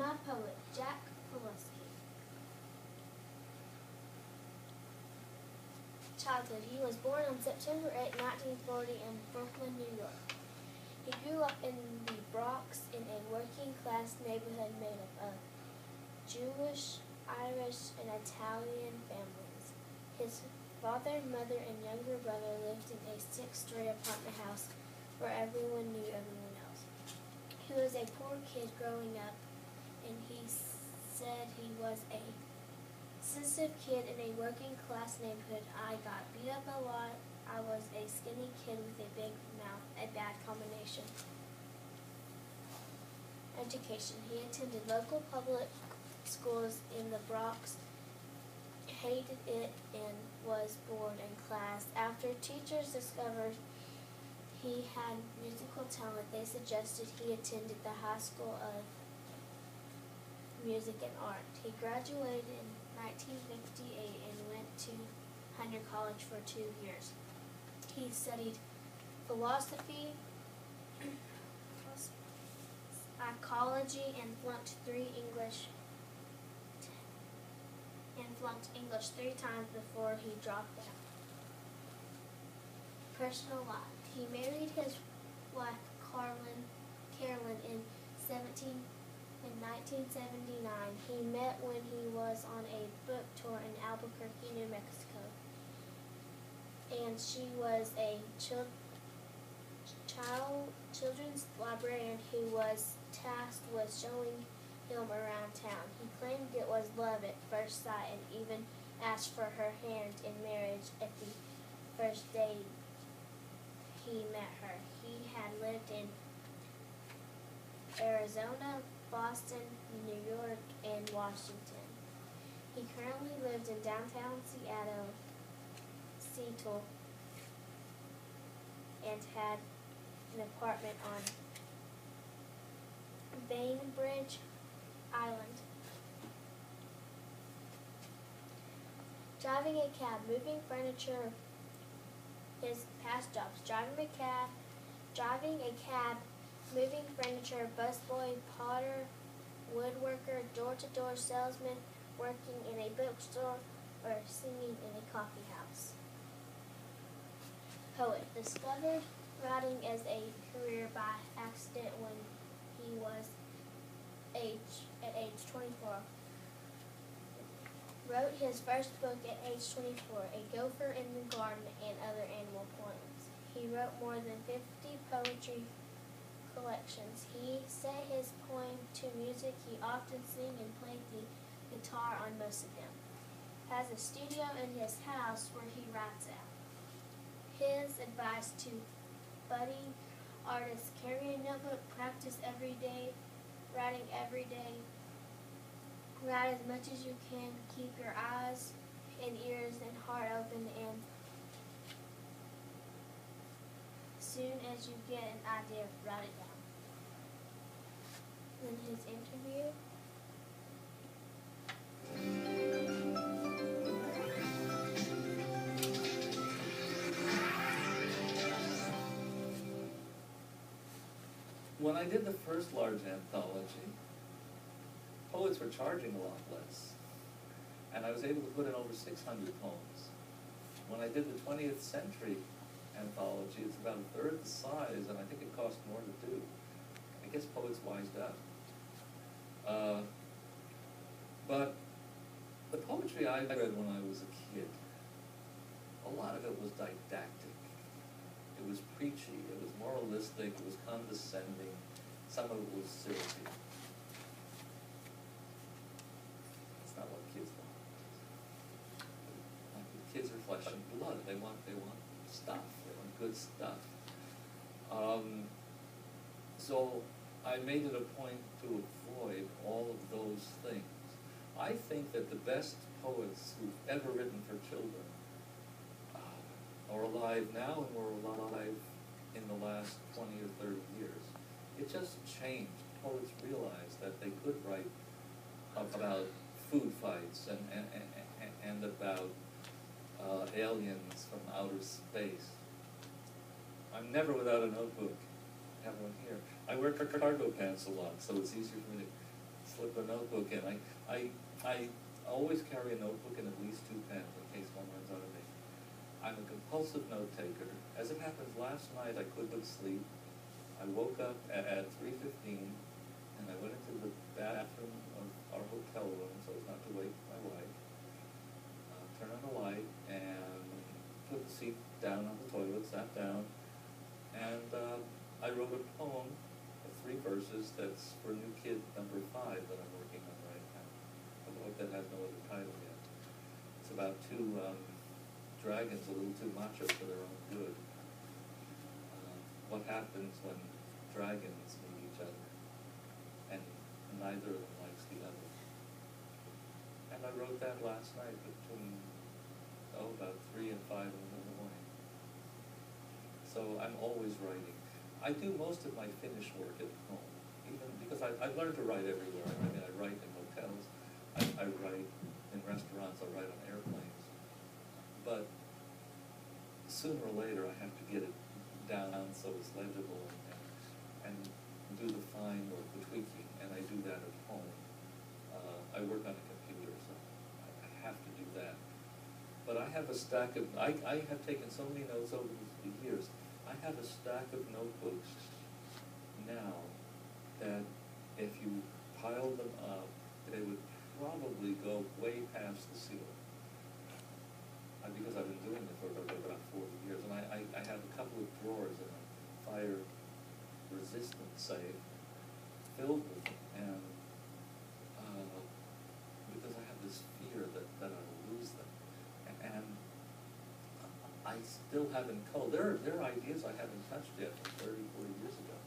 My poet, Jack Prelutsky. Childhood. He was born on September 8, 1940 in Brooklyn, New York. He grew up in the Bronx in a working-class neighborhood made up of Jewish, Irish, and Italian families. His father, mother, and younger brother lived in a 6-story apartment house where everyone knew everyone else. He was a poor kid growing up, and he said he was a sensitive kid in a working-class neighborhood. I got beat up a lot. I was a skinny kid with a big mouth, a bad combination. Education. He attended local public schools in the Bronx, hated it, and was bored in class. After teachers discovered he had musical talent, they suggested he attended the High School of Music and Art. He graduated in 1958 and went to Hunter College for 2 years. He studied philosophy, psychology, and flunked English 3 times before he dropped out. Personal life. He married his wife Carolyn in 1979. He met when he was on a book tour in Albuquerque, New Mexico, and she was a children's librarian who was tasked with showing him around town. He claimed it was love at first sight and even asked for her hand in marriage at the first day he met her. He had lived in Arizona, Boston, New York, and Washington. He currently lives in downtown Seattle, and had an apartment on Bainbridge Island. Driving a cab, moving furniture. His past jobs: driving a cab, moving furniture, busboy, potter, woodworker, door-to-door salesman, working in a bookstore, or singing in a coffee house. Poet. Discovered writing as a career by accident when he was at age 24. Wrote his first book at age 24, A Gopher in the Garden and Other Animal Poems. He wrote more than 50 poetry collections. He set his poem to music. He often sang and played the guitar on most of them. Has a studio in his house where he writes out. His advice to budding artists: carry a notebook, practice every day, writing every day. Write as much as you can. Keep your eyes and ears and heart open, and soon as you get an idea, write it down. In his interview, when I did the first large anthology, poets were charging a lot less, and I was able to put in over 600 poems. When I did the 20th century anthology, it's about a third the size, and I think it cost more to do. I guess poets wised up. But the poetry I read when I was a kid, a lot of it was didactic. It was preachy, it was moralistic, it was condescending, some of it was silly. That's not what kids want. Kids are flesh and blood. They want stuff. They want good stuff. So I made it a point to avoid all of those things. I think that the best poets who've ever written for children are alive now and were alive in the last 20 or 30 years. It just changed. Poets realized that they could write about food fights and about aliens from outer space. I'm never without a notebook. I have one here. I wear cargo pants a lot, so it's easier for me to slip a notebook, and I always carry a notebook and at least 2 pens in case one runs out of ink. I'm a compulsive note taker. As it happens, last night I couldn't sleep. I woke up at 3:15, and I went into the bathroom of our hotel room so as not to wake my wife. Turned on the light and put the seat down on the toilet, sat down, and I wrote a poem of 3 verses that's for new kid number 5 that I'm working on right now. A book that has no other title yet. It's about 2 dragons a little too macho for their own good. What happens when dragons meet each other and neither of them likes the other. And I wrote that last night between, about 3 and 5 in the morning. So I'm always writing. I do most of my finished work at home, even because I've learned to write everywhere. I mean, I write in hotels, I write in restaurants, I write on airplanes. But sooner or later, I have to get it down so it's legible and do the fine work, the tweaking, and I do that at home. I work on a computer, so I have to do that. But I have a stack of, I have taken so many notes over the years. I have a stack of notebooks now that if you piled them up, they would probably go way past the ceiling. Because I've been doing it for about 40 years, and I have a couple of drawers in a fire resistant safe filled with them, and because I have this fear that I will lose them, and I still haven't culled. There are ideas I haven't touched yet from 30, 40 years ago,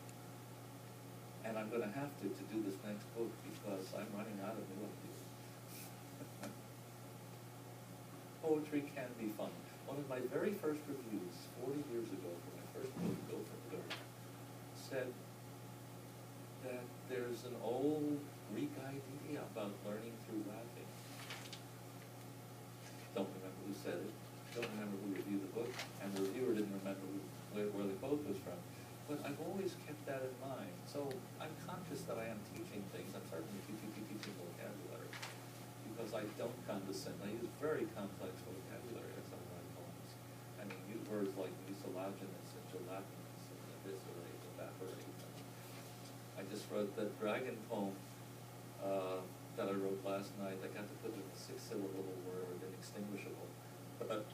and I'm going to have to do this next book because I'm running out of new ideas. Poetry can be fun. One of my very first reviews, 40 years ago, for my first book, Go from the Garden, said that there's an old Greek idea about learning through laughing. Don't remember who said it, don't remember who reviewed the book, and the reviewer didn't remember where the quote was from. But I've always kept that in mind. So I'm conscious that I am teaching things. I'm certainly teaching vocabulary, because I don't condescend. I use very complex vocabulary in some of my poems. I mean, use words like mucilaginous and gelatinous and eviscerate, evaporate. I just wrote that dragon poem that I wrote last night. I got to put in a 6-syllable word, inextinguishable. But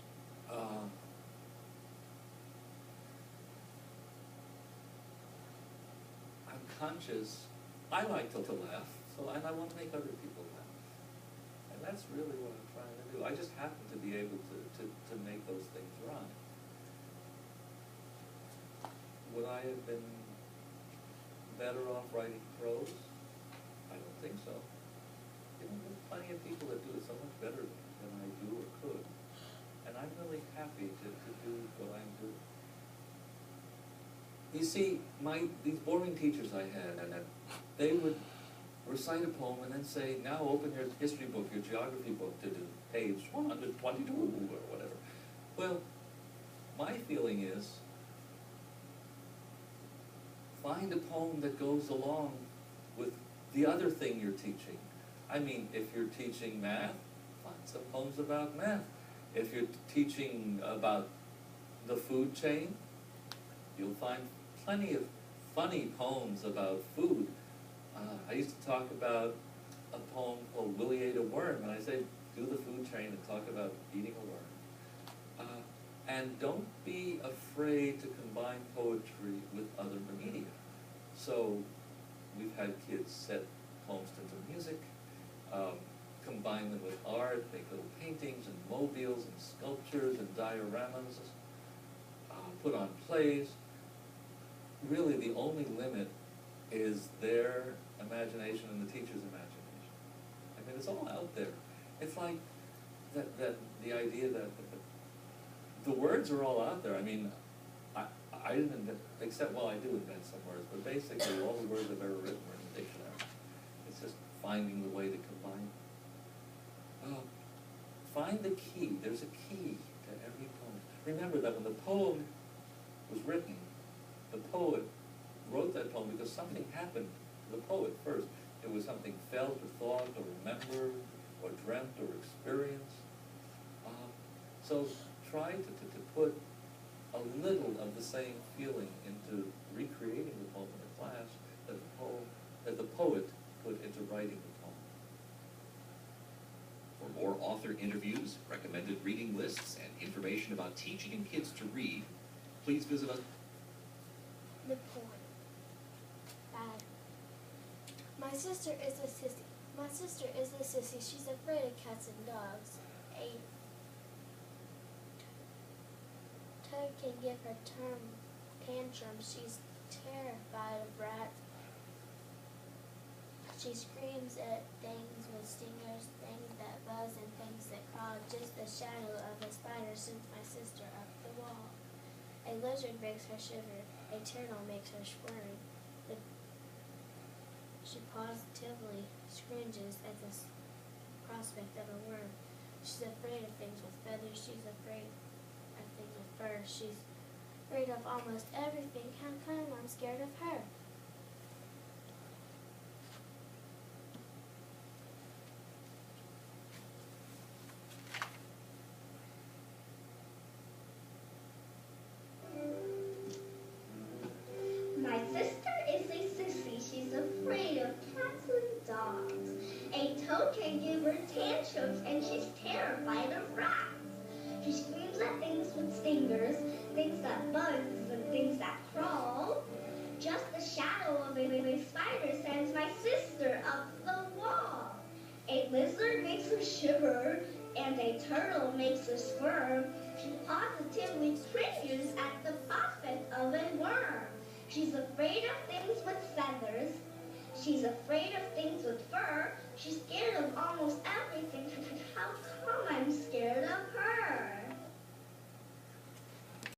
I'm conscious. I like to laugh, and I want to make other people laugh. And that's really what I'm trying to do. I just happen to be able to make those things rhyme. Would I have been better off writing prose? I don't think so. There's plenty of people that do it so much better than I do or could. And I'm really happy to do what I'm doing. You see, these boring teachers I had, and they would recite a poem and then say, now open your history book, your geography book to page 122 or whatever. Well, my feeling is, find a poem that goes along with the other thing you're teaching. I mean, if you're teaching math, find some poems about math. If you're teaching about the food chain, you'll find plenty of funny poems about food. I used to talk about a poem called Willie Ate a Worm, and I say, do the food chain and talk about eating a worm. And don't be afraid to combine poetry with other media. So we've had kids set poems to music, combine them with art, make little paintings and mobiles and sculptures and dioramas, put on plays. Really, the only limit is their imagination and the teacher's imagination. I mean, it's all out there. It's like the idea that the words are all out there. I mean, I didn't invent, except, well, I do invent some words, but basically all the words I've ever written were in the dictionary. It's just finding the way to combine. Find the key. There's a key to every poem. Remember that when the poem was written, the poet wrote that poem because something happened to the poet first. It was something felt or thought or remembered or dreamt or experienced. So try to put a little of the same feeling into recreating the poem in the class that the poet put into writing the poem. For more author interviews, recommended reading lists, and information about teaching kids to read, please visit us. The poem. Bad. My sister is a sissy. My sister is a sissy. She's afraid of cats and dogs. A toad can give her tantrums. She's terrified of rats. She screams at things with stingers, things that buzz and things that crawl. Just the shadow of a spider sends my sister up the wall. A lizard makes her shiver. A turtle makes her squirm. She positively cringes at the prospect of a worm. She's afraid of things with feathers. She's afraid of things with fur. She's afraid of almost everything. How come I'm scared of her? My sister is a sissy. She's afraid of cats and dogs. A toad can give her tantrums, and she's terrified of rats. She screams at things with stingers, things that buzz and things that crawl. Just the shadow of a spider sends my sister up the wall. A lizard makes her shiver, and a turtle makes her squirm. She positively cringes at the prospect of a worm. She's afraid of things with feathers. She's afraid of things with fur. She's scared of almost everything. How come I'm scared of her?